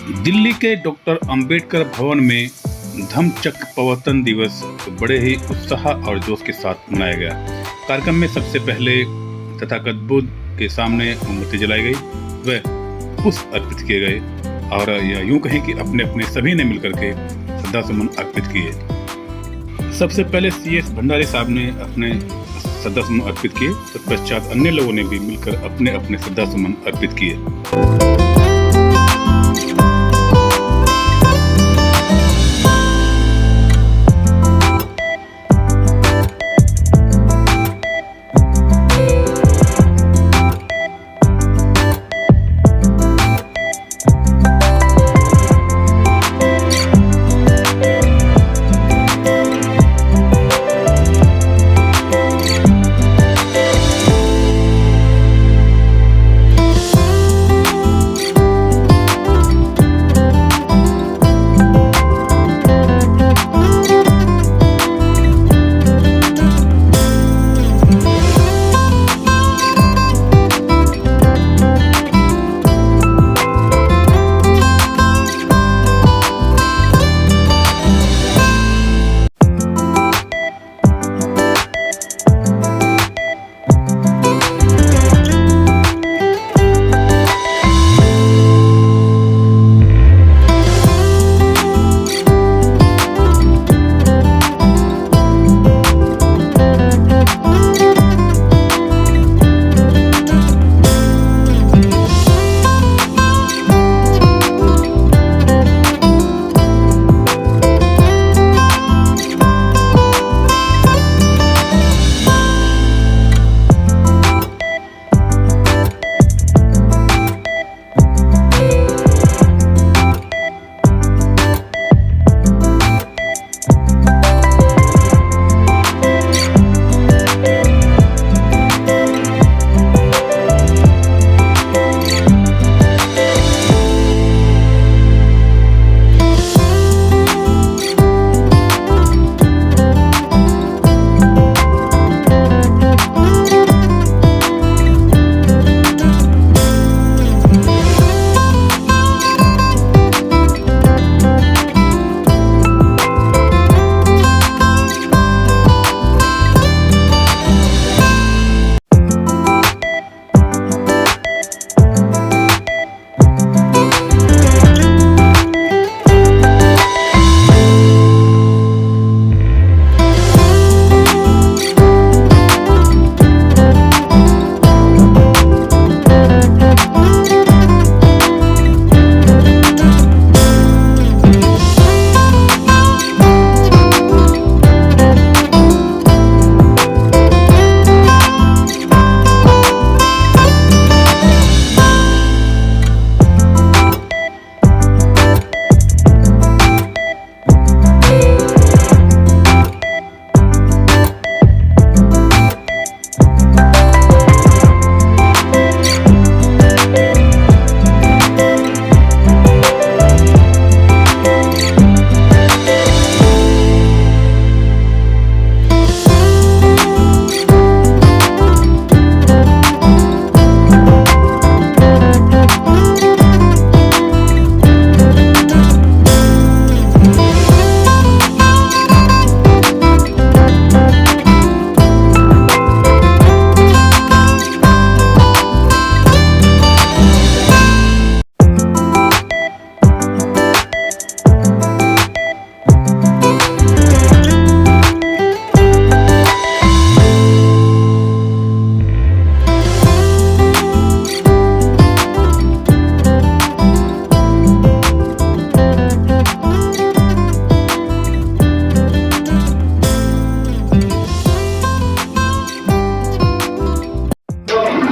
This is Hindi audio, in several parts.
दिल्ली के डॉक्टर अंबेडकर भवन में धम्मचक्र प्रवर्तन दिवस बड़े ही उत्साह और जोश के साथ मनाया गया। कार्यक्रम में सबसे पहले तथागत बुद्ध के सामने मोमबत्ती जलाई गई व पुष्प अर्पित किए गए और यूं कहें कि अपने अपने सभी ने मिलकर के श्रद्धा सुमन अर्पित किए। सबसे पहले CS भंडारी साहब ने अपने श्रद्धा सुमन अर्पित किए, तत्पश्चात अन्य लोगों ने भी मिलकर अपने अपने श्रद्धा सुमन अर्पित किए।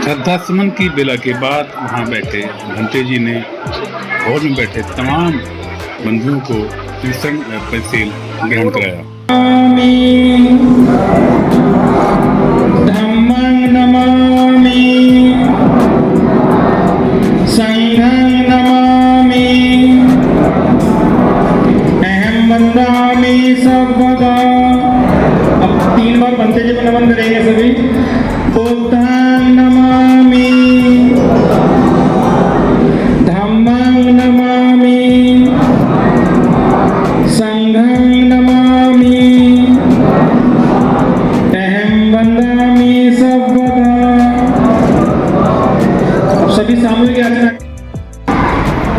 श्रद्धा सुमन की बेला के बाद वहाँ बैठे भंते जी ने हॉल में बैठे तमाम बंधुओं को तीर्थन पेंसिल ग्रहण कराया। धम्मं नमामि, संघं नमामि, अहं वन्दामि सर्वदा। अब 3 बार भंते जी को नमन करेंगे सभी। बुद्धं नमामि, धम्मं नमामि,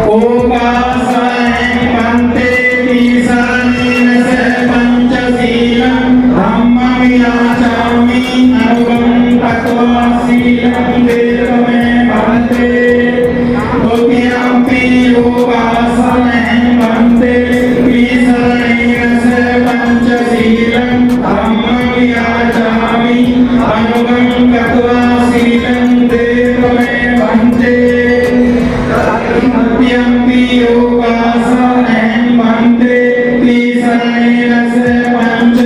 उपासने भन्ते ईशानेन स पंचशीलं धम्ममियाचामि अनुगं तत्त्वा शीलं देवमे भन्ते द्वितीयम्पि उपासने भन्ते ईशानेन स पंचशीलं धम्ममियाचामि अनुगं तत्त्वा शीलं देवमे भन्ते तृतीयम्पि उपासने भन्ते ईशानेन स पंच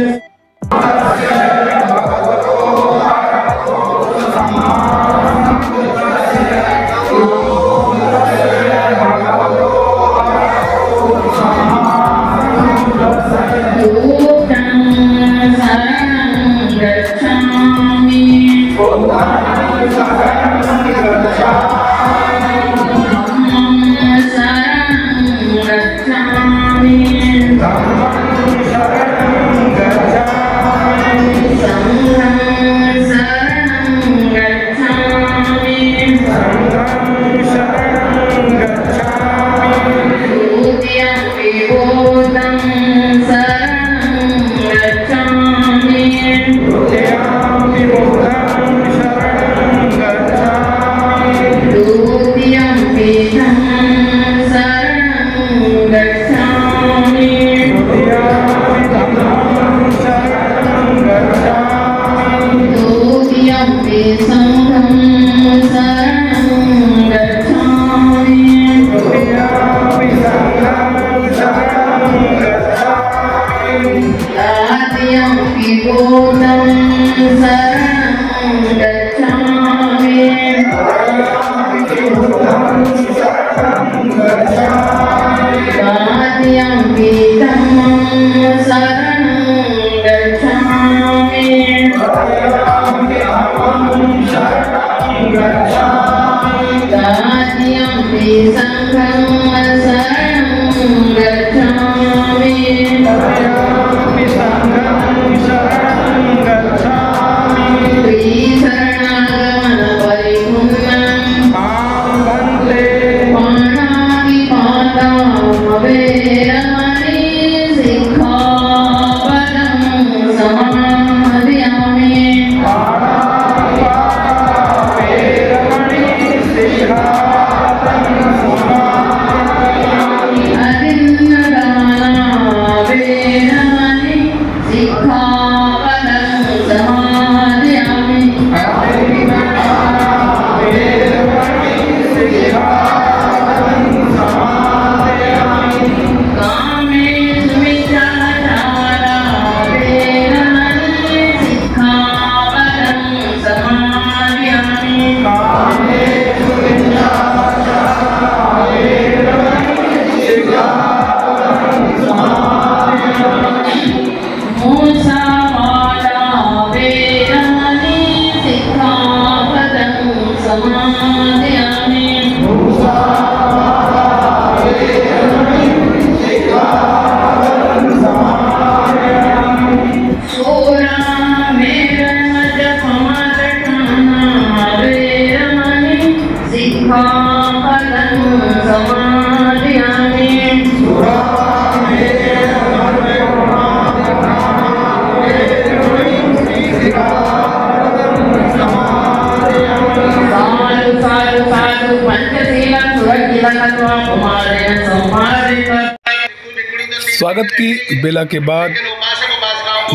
स्वागत की बेला के बाद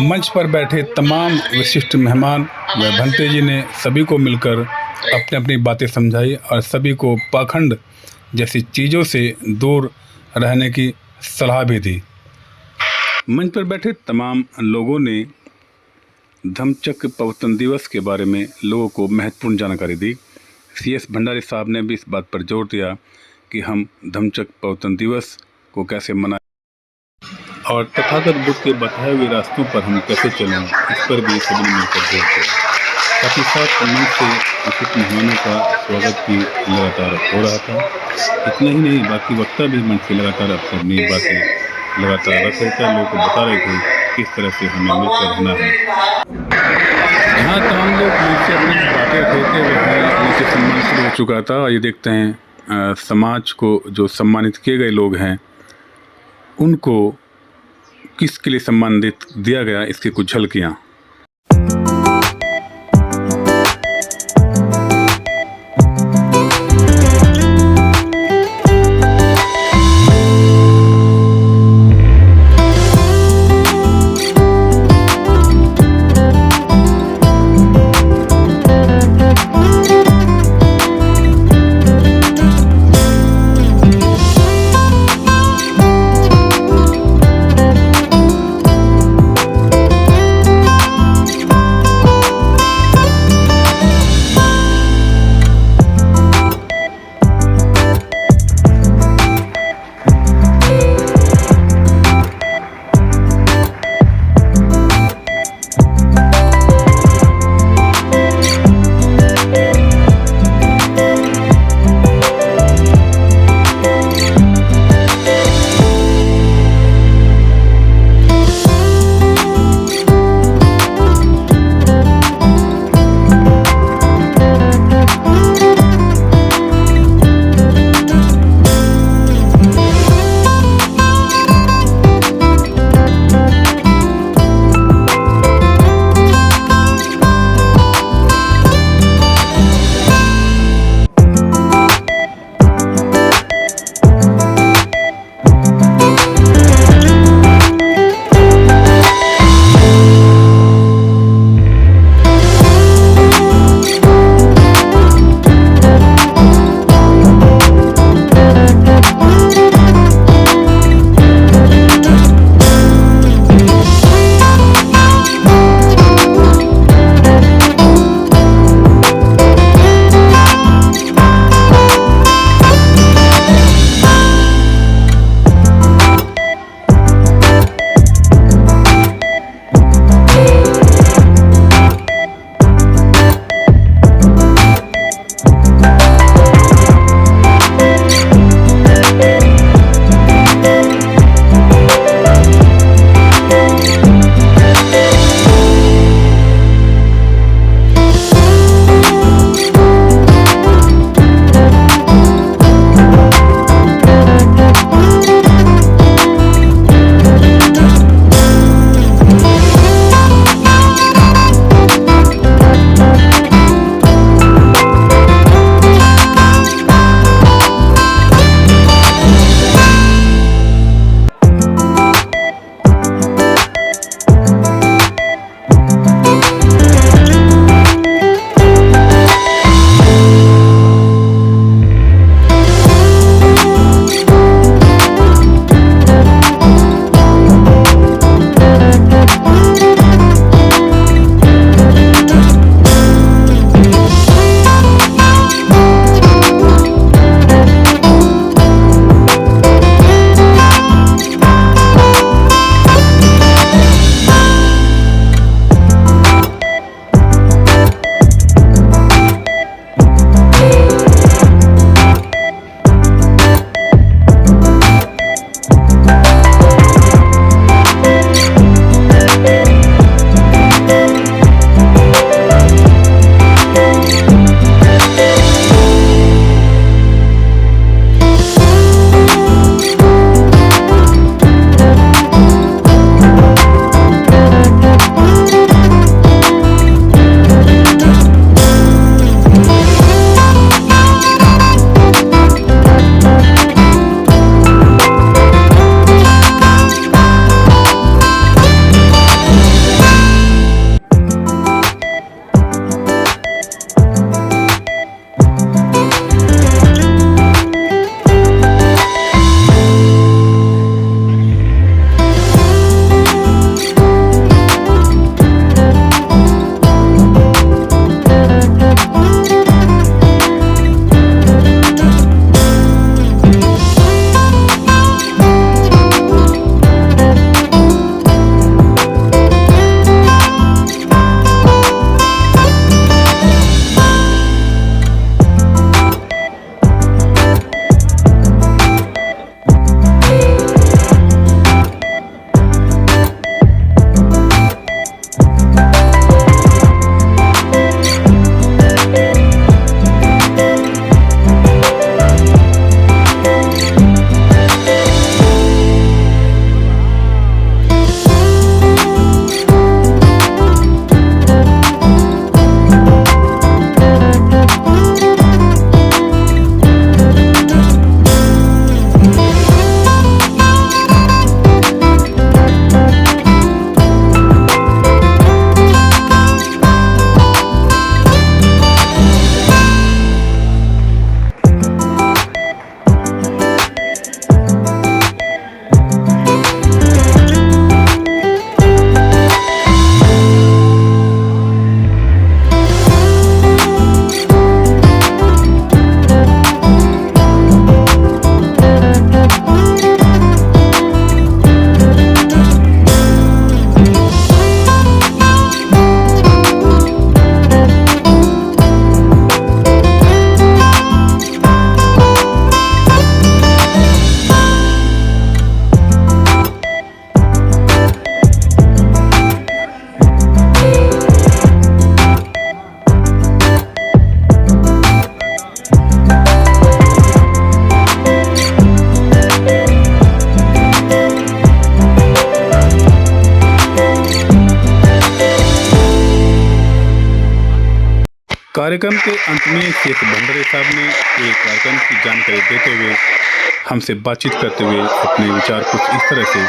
मंच पर बैठे तमाम विशिष्ट मेहमान व भंते जी ने सभी को मिलकर अपनी अपनी बातें समझाई और सभी को पाखंड जैसी चीज़ों से दूर रहने की सलाह भी दी। मंच पर बैठे तमाम लोगों ने धम्मचक्र प्रवर्तन दिवस के बारे में लोगों को महत्वपूर्ण जानकारी दी। CS भंडारी साहब ने भी इस बात पर जोर दिया कि हम धम्मचक्र प्रवर्तन दिवस को कैसे मनाएं और तथागत बुद्ध के बताए हुए रास्तों पर हम कैसे चलें, इस पर भी सभी ने मिलकर जोर दिया। साथ ही साथ मंच से विशिष्ट मेहमानों का स्वागत भी लगातार हो रहा था। इतना ही नहीं, बाकी वक्ता भी मंच से लगातार अपनी बातें लगातार रख रहे थे, लोगों को बता रहे थे किस तरह से हमें मिलकर रहना है। यहाँ तमाम लोग मंच से अपनी बातें रख रहे थे, वह नीचे सम्मान शुरू हो चुका था। ये देखते हैं समाज को जो सम्मानित किए गए लोग हैं उनको किसके लिए सम्मानित दिया गया, इसकी कुछ झलकियाँ। कार्यक्रम के अंत में शेख भंडारे साहब ने पूरे कार्यक्रम की जानकारी देते हुए हमसे बातचीत करते हुए अपने विचार कुछ इस तरह से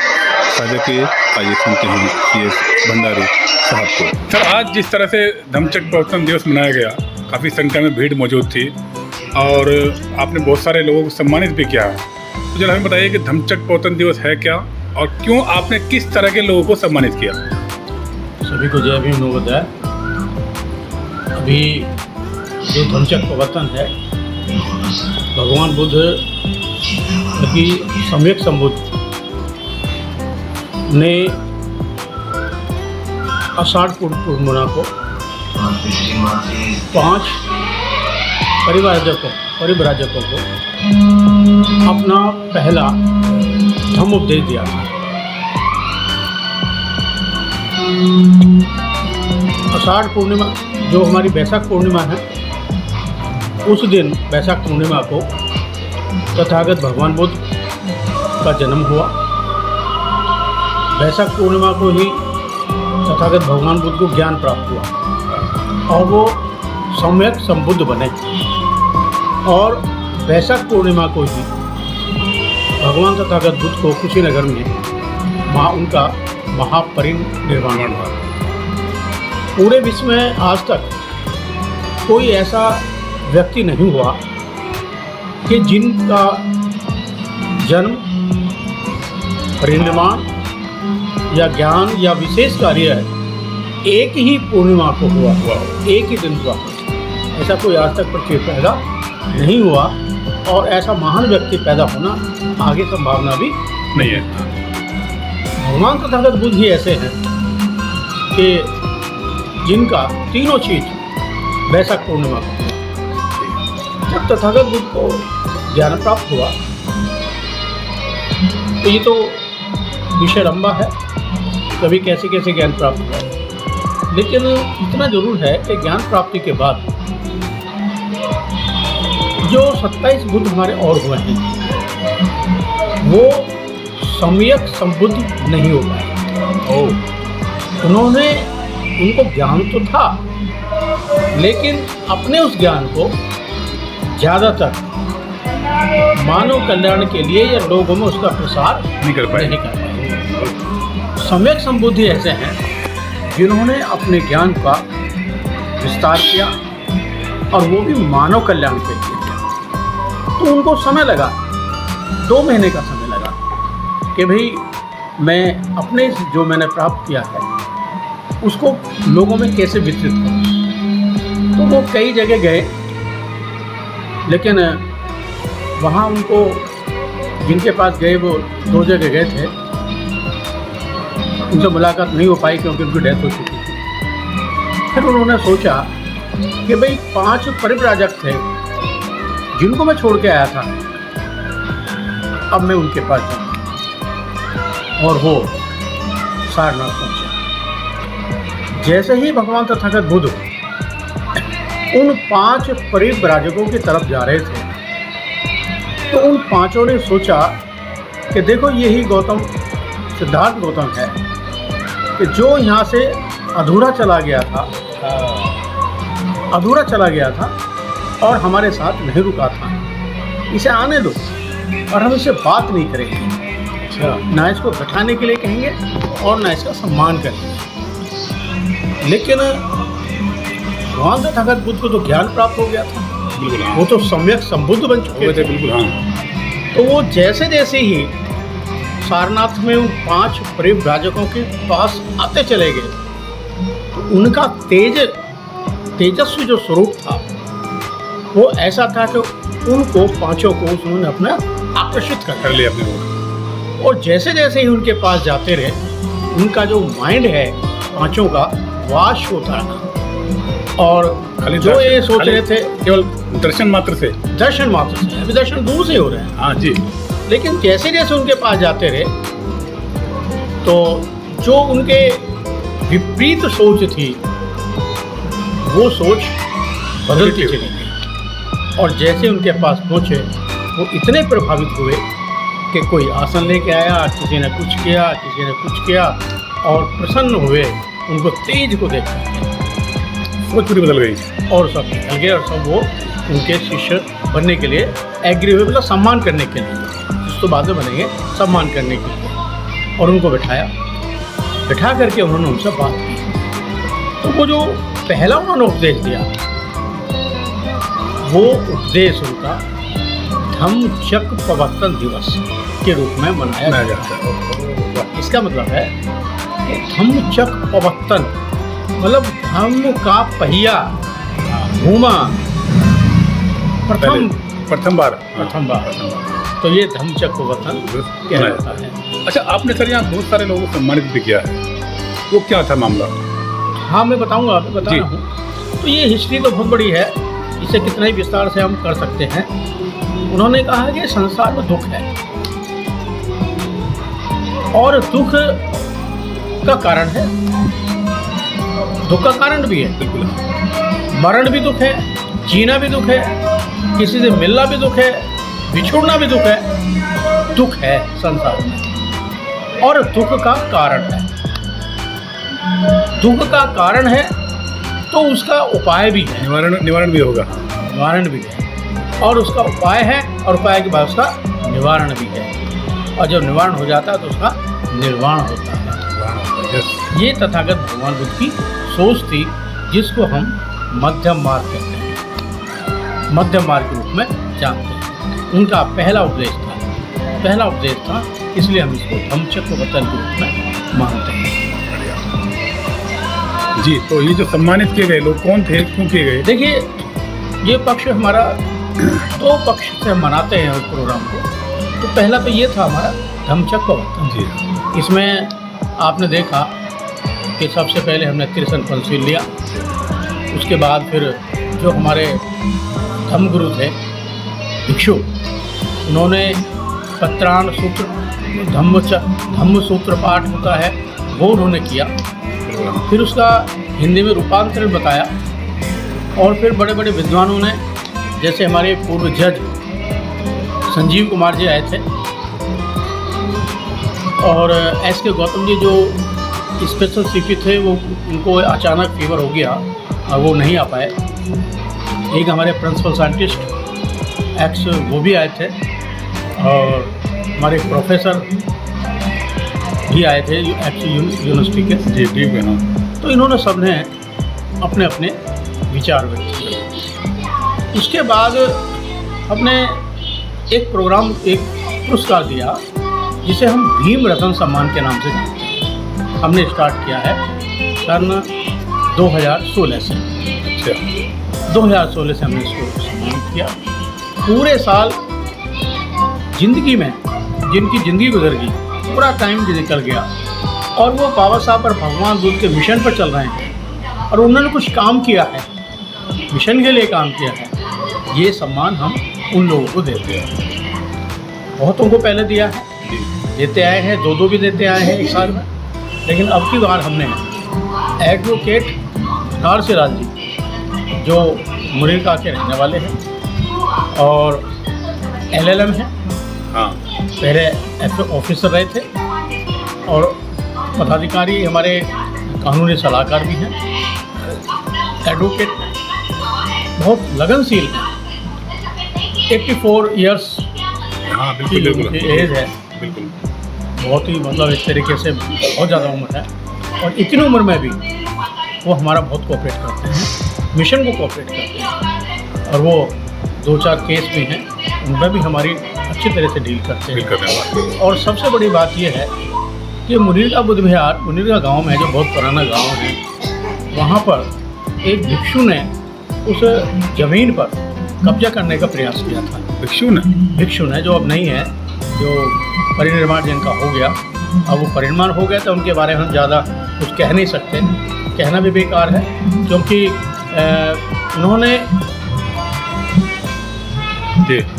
साझा किए। आइए सुनते हैं शेख भंडारे साहब को। सर, आज जिस तरह से धम्मचक्र प्रवर्तन दिवस मनाया गया, काफ़ी संख्या में भीड़ मौजूद थी और आपने बहुत सारे लोगों को सम्मानित भी किया। तो जरा हमें बताइए कि धम्मचक्र प्रवर्तन दिवस है क्या और क्यों आपने किस तरह के लोगों को सम्मानित किया? सभी को जय भीम नमोदय। अभी जो धम्मचक्र प्रवर्तन है, भगवान बुद्ध की सम्यक संबुद्ध ने आषाढ़ पूर्णिमा को 5 परिव्राजकों को अपना पहला धम्म उपदेश दिया था। आषाढ़ पूर्णिमा जो हमारी बैसाख पूर्णिमा है, उस दिन बैसाख पूर्णिमा को तथागत भगवान बुद्ध का जन्म हुआ। बैसाख पूर्णिमा को ही तथागत भगवान बुद्ध को ज्ञान प्राप्त हुआ और वो सम्यक संबुद्ध बने। और बैसाख पूर्णिमा को ही भगवान तथागत बुद्ध को कुशीनगर में उनका महापरिनिर्वाण हुआ। पूरे विश्व में आज तक कोई ऐसा व्यक्ति नहीं हुआ कि जिनका जन्म, परिनिर्वाण या ज्ञान या विशेष कार्य एक ही पूर्णिमा को हुआ, एक ही दिन हुआ। ऐसा कोई आज तक पृथ्वी पैदा नहीं हुआ और ऐसा महान व्यक्ति पैदा होना आगे संभावना भी नहीं है। भगवान तथागत बुद्ध ही ऐसे हैं कि जिनका तीनों चीज बैसाख पूर्णिमा को। जब तथागत बुद्ध को ज्ञान प्राप्त हुआ तो ये तो विषय लंबा है, कभी कैसे कैसे ज्ञान प्राप्त हुआ, लेकिन इतना जरूर है कि ज्ञान प्राप्ति के बाद जो 27 बुद्ध हमारे और हुए हैं, वो सम्यक संबुद्ध नहीं हो पाए। उनको ज्ञान तो था, लेकिन अपने उस ज्ञान को ज़्यादातर मानव कल्याण के लिए या लोगों में उसका प्रसार नहीं कर पाए। सम्यक संबुद्धि ऐसे हैं जिन्होंने अपने ज्ञान का विस्तार किया और वो भी मानव कल्याण के लिए। तो उनको समय लगा, 2 महीने का समय लगा कि भाई मैं अपने जो मैंने प्राप्त किया है उसको लोगों में कैसे वितरित करूं। तो वो कई जगह गए, लेकिन वहाँ उनको जिनके पास गए वो 2 जगह गए थे, उनसे मुलाकात नहीं हो पाई क्योंकि उनकी डेथ हो चुकी थी। फिर उन्होंने सोचा कि भाई 5 परिव्राजक थे जिनको मैं छोड़ के आया था, अब मैं उनके पास जाऊँ। और वो सारनाथ पहुँचे। जैसे ही भगवान तथागत बुद्ध उन 5 परिव्राजकों की तरफ जा रहे थे तो उन 5 ने सोचा कि देखो यही गौतम, सिद्धार्थ गौतम है कि जो यहाँ से अधूरा चला गया था और हमारे साथ नहीं रुका था, इसे आने दो और हम इससे बात नहीं करेंगे। अच्छा, ना इसको बैठाने के लिए कहेंगे और ना इसका सम्मान करेंगे। लेकिन भगवान तथागत बुद्ध को तो ज्ञान प्राप्त हो गया था, वो तो सम्यक संबुद्ध बन चुके थे। बिल्कुल हाँ। तो वो जैसे जैसे ही सारनाथ में उन 5 परिव्राजकों के पास आते चले गए तो उनका तेजस्वी जो स्वरूप था वो ऐसा था कि उनको 5 को उन्होंने अपना आकर्षित कर लिया अपने ओर। और जैसे जैसे ही उनके पास जाते रहे, उनका जो माइंड है 5 का वाश होता रहा। और जो ये सोच रहे थे केवल दर्शन मात्र से, अभी दर्शन दूर से हो रहे हैं। हाँ जी। लेकिन जैसे जैसे उनके पास जाते रहे तो जो उनके विपरीत सोच थी वो सोच बदलती चली गई। और जैसे उनके पास पहुँचे वो इतने प्रभावित हुए कि कोई आसन लेके आया, किसी ने कुछ किया और प्रसन्न हुए उनको तेज को देखकर। सोच पूरी बदल गई। और सब निकल गए और सब वो उनके शिष्य बनने के लिए एग्री हुए, मतलब सम्मान करने के लिए, कुछ तो बाद में बनेंगे, सम्मान करने के लिए। और उनको बिठा करके उन्होंने उनसे बात की। तो वो जो पहला उन्होंने उपदेश दिया, वो उपदेश उनका धम्मचक्र प्रवर्तन दिवस के रूप में मनाया जाता है। इसका मतलब है कि धम्मचक्र प्रवर्तन मतलब धम्म का पहिया घूमा प्रथम बार। तो ये धम्मचक्र प्रवर्तन कहलाता है। अच्छा, आपने सर यहाँ बहुत सारे लोगों को सम्मानित भी किया है, वो क्या था मामला? हाँ, मैं बताऊंगा, आपको बता रहा हूँ। तो ये हिस्ट्री तो बहुत बड़ी है, इसे कितना ही विस्तार से हम कर सकते हैं। उन्होंने कहा कि संसार में दुख है और दुख का कारण है, दुख का कारण भी है, बिल्कुल, मरण भी दुख है, जीना भी दुख है, किसी से मिलना भी दुख है, बिछुड़ना भी दुख है। दुख है संसार में और दुख का कारण है। दुख का कारण है तो उसका उपाय भी है, निवारण भी होगा, निवारण भी है। और उसका उपाय है और उपाय के बाद उसका निवारण भी है। और जब निवारण हो जाता है तो उसका निर्वाण होता है। ये तथागत भगवान बुद्ध की सोच थी, जिसको हम मध्यम मार्ग कहते हैं, मध्यम मार्ग के रूप में जानते हैं। उनका पहला उपदेश था, इसलिए हम इसको धम्मचक्र प्रवर्तन के रूप में मानते हैं। जी, तो ये जो सम्मानित किए गए लोग कौन थे, क्यों किए गए? देखिए, ये पक्ष हमारा 2 पक्ष से हम मनाते हैं उस प्रोग्राम को। तो पहला तो ये था हमारा धम्मचक्र प्रवर्तन। जी, इसमें आपने देखा कि सबसे पहले हमने त्रिसन पंचशील लिया, उसके बाद फिर जो हमारे धम्मगुरु थे भिक्षु, उन्होंने पत्राण सूत्र, धम्म सूत्र पाठ होता है वो उन्होंने किया। फिर उसका हिंदी में रूपांतरण बताया। और फिर बड़े बड़े विद्वानों ने, जैसे हमारे पूर्व जज संजीव कुमार जी आए थे और एस के गौतम जी जो स्पेशल सीपी थे, वो उनको अचानक फीवर हो गया और वो नहीं आ पाए। एक हमारे प्रिंसिपल साइंटिस्ट एक्स वो भी आए थे और हमारे प्रोफेसर भी आए थे एक्स यूनिवर्सिटी के। जी, ठीक है ना। तो इन्होंने सबने अपने अपने विचार व्यक्त किए। उसके बाद हमने एक प्रोग्राम, एक पुरस्कार दिया जिसे हम भीम रतन सम्मान के नाम से जानते हैं। हमने स्टार्ट किया है सन 2016 से। 2016 से हमने इसको सम्मानित किया। पूरे साल जिंदगी में जिनकी ज़िंदगी गुजर गई, पूरा टाइम निकल गया और वो बाबा साहब और भगवान बुद्ध के मिशन पर चल रहे हैं और उन्होंने कुछ काम किया है, मिशन के लिए काम किया है, ये सम्मान हम उन लोगों को देते हैं। बहुतों को पहले दिया है, देते आए हैं, 2 भी देते आए हैं एक साल में। लेकिन अब की बार हमने एडवोकेट नारसिलाल जी, जो मुरीका के रहने वाले हैं और LLM हैं, हाँ, पहले FA ऑफिसर रहे थे और पदाधिकारी हमारे कानूनी सलाहकार भी हैं, एडवोकेट, बहुत लगनशील हैं। 84 ईयर्स हाँ, की बिल्कुल उनकी एज है, बिल्कुल। बहुत ही मतलब इस तरीके से बहुत ज़्यादा उम्र है और इतनी उम्र में भी वो हमारा बहुत कोऑपरेट करते हैं, मिशन को कोऑपरेट करते हैं। और वो 2-4 केस भी हैं, उनमें भी हमारी अच्छी तरह से डील करते हैं। और सबसे बड़ी बात यह है कि मुनीर बुद्ध विहार, मुनीर का गाँव में, जो बहुत पुराना गाँव है, वहाँ पर एक भिक्षु ने उस ज़मीन पर कब्जा करने का प्रयास किया था। भिक्षु ने, जो अब नहीं है, जो परिनिर्वाण जिनका हो गया, अब वो परिनिर्वाण हो गया, तो उनके बारे में हम ज़्यादा कुछ कह नहीं सकते, कहना भी बेकार है, क्योंकि उन्होंने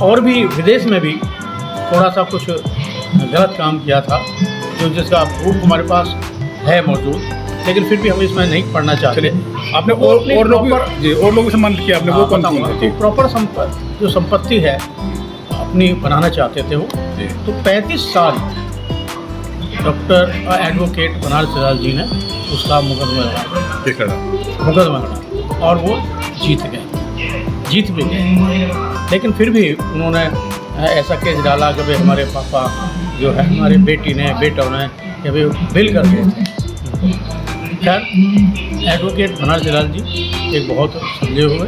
और भी विदेश में भी थोड़ा सा कुछ गलत काम किया था, जो जिसका प्रूफ हमारे पास है मौजूद, लेकिन फिर भी हम इसमें नहीं पढ़ना चाहते। आपने और लोगों से सम्मानित किया आपने, वो कौन थे? तो प्रॉपर जो संपत्ति है अपनी बनाना चाहते थे वो, तो 35 साल डॉक्टर एडवोकेट बनारसिलाल जी ने उसका मुकदमा लड़ा। और वो जीत भी गए। लेकिन फिर भी उन्होंने ऐसा केस डाला कि भाई हमारे पापा जो है हमारे बेटों ने कि भाई बिल कर दिए थे। खैर एडवोकेट बनर्जी लाल जी एक बहुत समझे हुए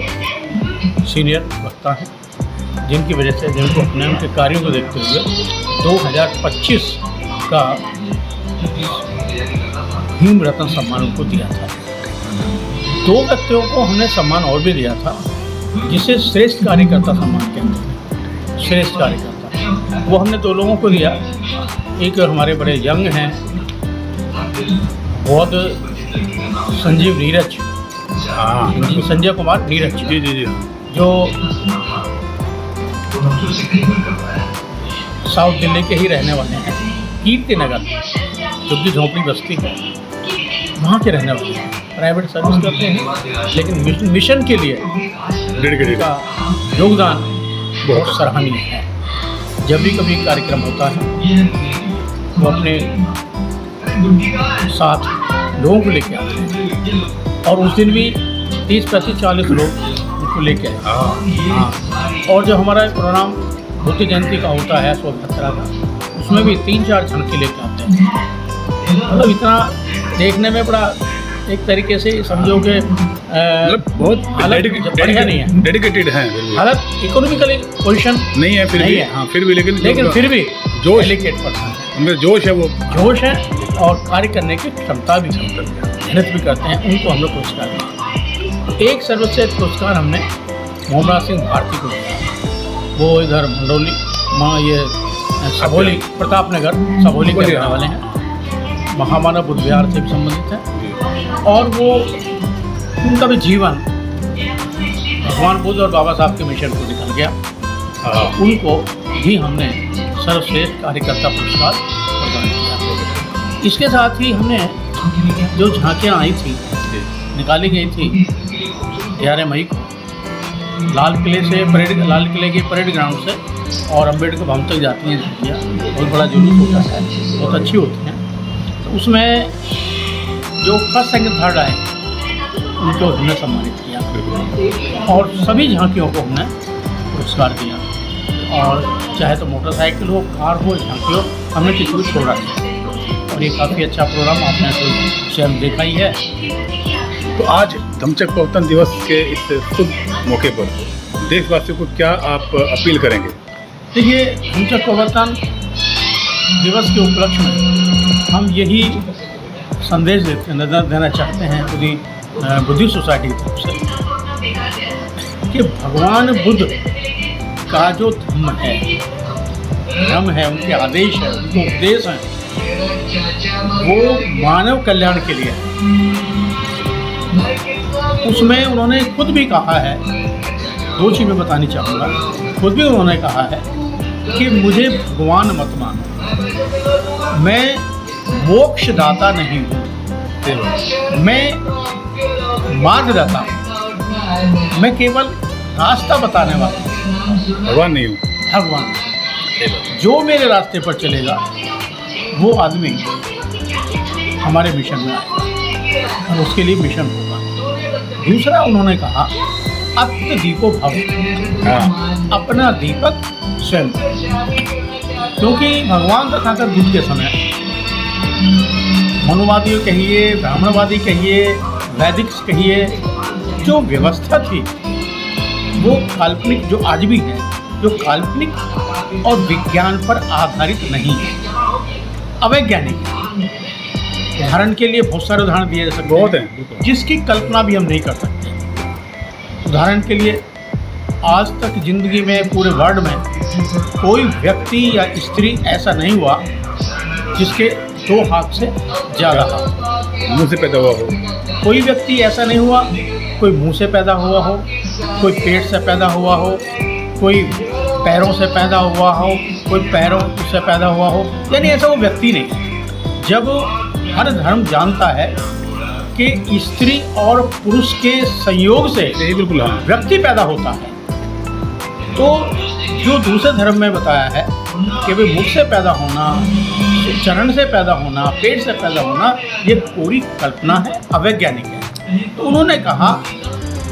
सीनियर वक्ता हैं, जिनकी वजह से जिनको अपने उनके कार्यों को देखते हुए 2025 का भीम रत्न सम्मान उनको दिया था। 2 व्यक्तियों को हमने सम्मान और भी दिया था, जिसे श्रेष्ठ कार्यकर्ता सम्मान कहते हैं। श्रेष्ठ कार्यकर्ता वो हमने 2 लोगों को दिया। एक हमारे बड़े यंग हैं बहुत संजीव नीरज, संजय कुमार नीरज जी जो साउथ दिल्ली के ही रहने वाले हैं। कीर्ति नगर जो कि झोंपड़ी बस्ती है वहाँ के रहने वाले हैं। प्राइवेट सर्विस करते हैं लेकिन मिशन के लिए डेडिकेटेड का योगदान बहुत सराहनीय है। जब भी कभी कार्यक्रम होता है वो अपने साथ लोगों को लेके आते हैं और उस दिन भी 30-40 लोग उनको लेके आए। हाँ, और जो हमारा प्रोग्राम बुद्ध जयंती का होता है शोभा यात्रा का, उसमें भी 3-4 झलकी लेके आते हैं। मतलब इतना देखने में बड़ा एक तरीके से समझो कि बहुत बढ़िया नहीं है, डेडिकेटेड है। हालत इकोनॉमिकली पोजीशन नहीं है फिर नहीं भी है। हाँ फिर भी लेकिन फिर भी जोश डेलिकेट पर्सन है, उनमें जोश है, वो जोश है और कार्य करने की क्षमता भी मेहनत भी करते हैं। उनको हम लोग पुरस्कार दें। एक सर्वश्रेष्ठ पुरस्कार हमने मोहम्मद सिंह भारती को दिया। वो इधर मंडौली ये सबोली प्रतापनगर सबोली के रहने वाले हैं, महामानव बुद्ध विहार से भी संबंधित हैं। और वो उनका भी जीवन भगवान बुद्ध और बाबा साहब के मिशन को निकल गया। उनको भी हमने सर्वश्रेष्ठ कार्यकर्ता पुरस्कार प्रदान किया। इसके साथ ही हमने जो झांकियाँ आई थी निकाली गई थी 11 मई को लाल किले के परेड ग्राउंड से और अम्बेडकर भवन तक जाती हैं झांकियाँ। बहुत बड़ा जुलूस होता है, बहुत अच्छी होती हैं। तो उसमें जो फर्स्ट सेकंड थर्ड आए उनको हमने सम्मानित किया और सभी झांकियों को हमने पुरस्कार दिया। और चाहे तो मोटरसाइकिल हो, कार हो, झांकी हो, हमने किसी को छोड़ा नहीं। और ये काफ़ी अच्छा प्रोग्राम आपने तो स्वयं देखा ही है। तो आज धम्मचक्र प्रवर्तन दिवस के इस शुभ मौके पर देशवासियों को क्या आप अपील करेंगे? देखिए, धम्मचक्र प्रवर्तन दिवस के उपलक्ष्य में हम यही संदेश देना चाहते हैं पूरी बुद्धिस्ट सोसाइटी की तरफ से कि भगवान बुद्ध का जो धर्म है, उनके आदेश है, उनके उपदेश हैं, वो मानव कल्याण के लिए है। उसमें उन्होंने खुद भी कहा है, 2 चीज़ मैं बतानी चाहूँगा। खुद भी उन्होंने कहा है कि मुझे भगवान मत मानो, मैं मोक्षदाता नहीं हूँ, मैं मार्गदाता हूँ, मैं केवल रास्ता बताने वाला हूँ, भगवान नहीं हूँ। भगवान जो मेरे रास्ते पर चलेगा वो आदमी हमारे मिशन में आएगा और उसके लिए मिशन होगा। दूसरा उन्होंने कहा अत्य दीपो भव, अपना दीपक स्वयं। क्योंकि भगवान तथागत बुद्ध के समय मनुवादी कहिए, ब्राह्मणवादी कहिए, वैदिक कहिए, जो व्यवस्था थी वो काल्पनिक, जो आज भी है, जो काल्पनिक और विज्ञान पर आधारित नहीं है, अवैज्ञानिक है। उदाहरण के लिए बहुत सारे उदाहरण दिए जा सकते बहुत हैं, हैं, जिसकी कल्पना भी हम नहीं कर सकते। उदाहरण के लिए आज तक जिंदगी में पूरे वर्ल्ड में कोई व्यक्ति या स्त्री ऐसा नहीं हुआ जिसके 2 हाथ से ज़्यादा हाथ, मुँह से पैदा हुआ हो। कोई व्यक्ति ऐसा नहीं हुआ, कोई मुंह से पैदा हुआ हो, कोई पेट से पैदा हुआ हो, कोई पैरों से पैदा हुआ हो, कोई पैरों से पैदा हुआ हो, यानी ऐसा वो व्यक्ति नहीं। जब हर धर्म जानता है कि स्त्री और पुरुष के संयोग से यही बिल्कुल हाँ। व्यक्ति पैदा होता है, तो जो दूसरे धर्म में बताया है कि भाई मुख से पैदा होना, चरण से पैदा होना, पेट से पैदा होना, ये पूरी कल्पना है, अवैज्ञानिक है। तो उन्होंने कहा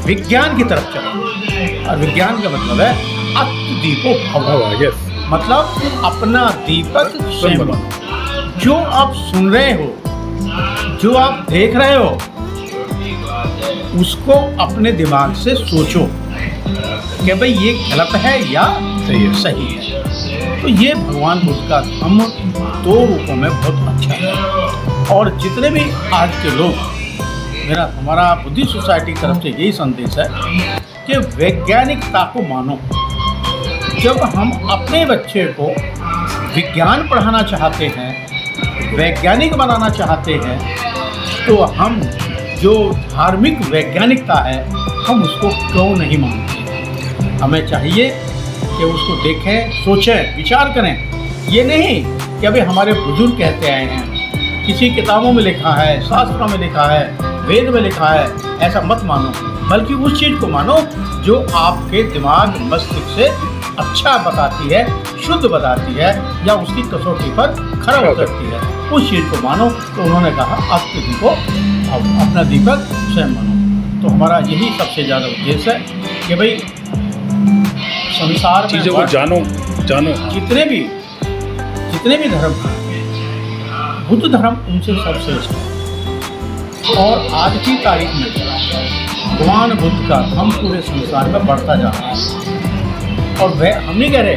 विज्ञान की तरफ चलो। और विज्ञान का मतलब है अत्दीपो भव, यस, मतलब अपना दीपक स्वयं बनो। जो आप सुन रहे हो, जो आप देख रहे हो, उसको अपने दिमाग से सोचो कि भाई ये गलत है या सही है। तो ये भगवान बुद्ध का धम्म 2 रूपों में बहुत अच्छा है। और जितने भी आज के लोग, हमारा बुद्धिस्ट सोसाइटी की तरफ से यही संदेश है कि वैज्ञानिकता को मानो। जब हम अपने बच्चे को विज्ञान पढ़ाना चाहते हैं, वैज्ञानिक बनाना चाहते हैं, तो हम जो धार्मिक वैज्ञानिकता है हम उसको क्यों नहीं मानते। हमें चाहिए कि उसको देखें, सोचें, विचार करें। ये नहीं कि अभी हमारे बुजुर्ग कहते आए हैं, किसी किताबों में लिखा है, शास्त्रों में लिखा है, वेद में लिखा है, ऐसा मत मानो, बल्कि उस चीज़ को मानो जो आपके दिमाग मस्तिष्क से अच्छा बताती है, शुद्ध बताती है, या उसकी कसौटी पर खरा उतरती है, उस चीज़ को मानो। तो उन्होंने कहा आप किसी को अपना दीपक स्वयं मानो। तो हमारा यही सबसे ज़्यादा उद्देश्य है कि भाई संसार में चीज़ों को जानो। जितने भी धर्म हैं, बुद्ध धर्म उनसे सर्वश्रेष्ठ है। और आज की तारीख में भगवान बुद्ध का धर्म पूरे संसार में बढ़ता जा रहा है। और हम नहीं कह रहे,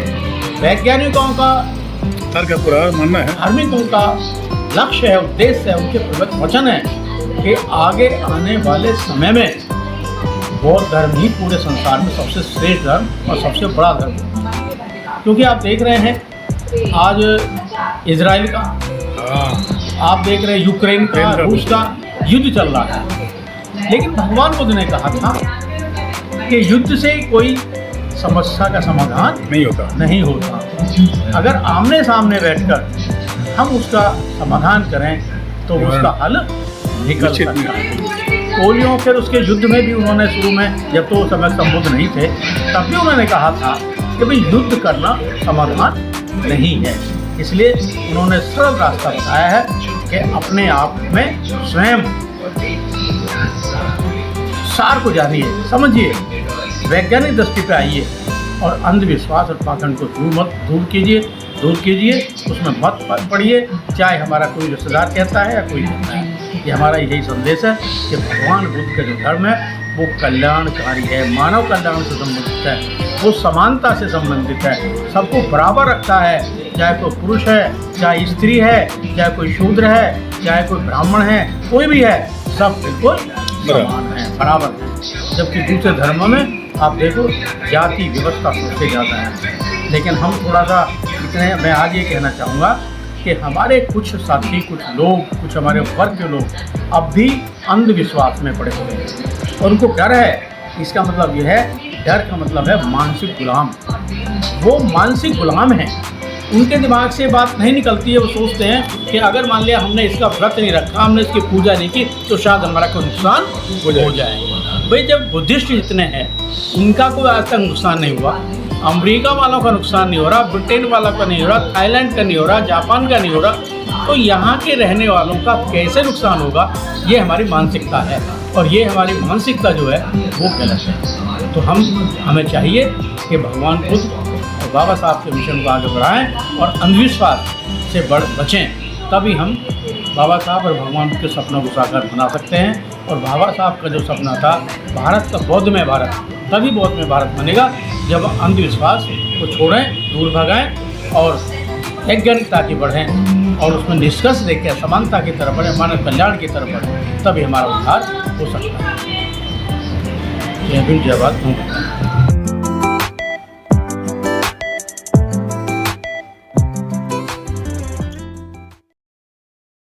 वैज्ञानिकों का पूरा मानना है, धार्मिकों का लक्ष्य है, उद्देश्य है, उनके वचन है कि आगे आने वाले समय में बौद्ध धर्म ही पूरे संसार में सबसे श्रेष्ठ धर्म और सबसे बड़ा धर्म है। क्योंकि आप देख रहे हैं आज इजराइल का, आप देख रहे हैं यूक्रेन का, रूस का युद्ध चल रहा है। लेकिन भगवान बुद्ध ने कहा था कि युद्ध से कोई समस्या का समाधान नहीं होता। अगर आमने सामने बैठकर हम उसका समाधान करें तो उसका हल निकल सकता है। पोलियो फिर उसके युद्ध में भी उन्होंने शुरू में, जब तो उस समय संबुद्ध नहीं थे, तब भी उन्होंने कहा था कि भाई युद्ध करना समाधान नहीं है। इसलिए उन्होंने सरल रास्ता बताया है कि अपने आप में स्वयं सार को जानिए, समझिए, वैज्ञानिक दृष्टि पे आइए और अंधविश्वास और पाखंड को दूर कीजिए, उसमें मत पड़िए, चाहे हमारा कोई रिश्तेदार कहता है या कोई कहता है। ये हमारा यही संदेश है कि भगवान बुद्ध का जो धर्म है वो कल्याणकारी है, मानव कल्याण से संबंधित है, वो समानता से संबंधित है, सबको बराबर रखता है, चाहे कोई पुरुष है, चाहे स्त्री है, चाहे कोई शूद्र है, चाहे कोई ब्राह्मण है, कोई भी है, सब बिल्कुल समान है, बराबर है। जबकि दूसरे धर्मों में आप देखो जाति व्यवस्था सबसे ज़्यादा है। लेकिन हम थोड़ा सा मैं आज ये कहना चाहूँगा कि हमारे कुछ साथी, कुछ लोग, कुछ हमारे वर्ग के लोग अब भी अंधविश्वास में पड़े हुए हैं और उनको डर है। इसका मतलब ये है, डर का मतलब है मानसिक गुलाम। वो मानसिक गुलाम हैं, उनके दिमाग से बात नहीं निकलती है। वो सोचते हैं कि अगर मान लिया हमने इसका व्रत नहीं रखा, हमने इसकी पूजा नहीं की, तो शायद हमारा कोई नुकसान हो जाए। भाई जब बुद्धिस्ट जितने हैं उनका कोई आज तक नुकसान नहीं हुआ, अमेरिका वालों का नुकसान नहीं हो रहा, ब्रिटेन वालों का नहीं हो रहा, थाईलैंड का नहीं हो रहा, जापान का नहीं हो रहा, तो यहाँ के रहने वालों का कैसे नुकसान होगा? ये हमारी मानसिकता है और ये हमारी मानसिकता जो है वो गलत है। तो हमें चाहिए कि भगवान बुद्ध और बाबा साहब के मिशन को आगे बढ़ाएं और अंधविश्वास से बचें, तभी हम बाबा साहब और भगवान के सपनों को साकार बना सकते हैं। और बाबा साहब का जो सपना था भारत का बौद्धमय भारत, तभी बौद्धमय भारत बनेगा जब अंधविश्वास को छोड़ें, दूर भगाएं और वैज्ञानिकता की बढ़ें और उसमें निष्कर्ष देकर समानता की तरफ बढ़ें, मानव कल्याण की तरफ बढ़ें, तभी हमारा उद्धार हो सकता है। जय हिंद, जय भारत।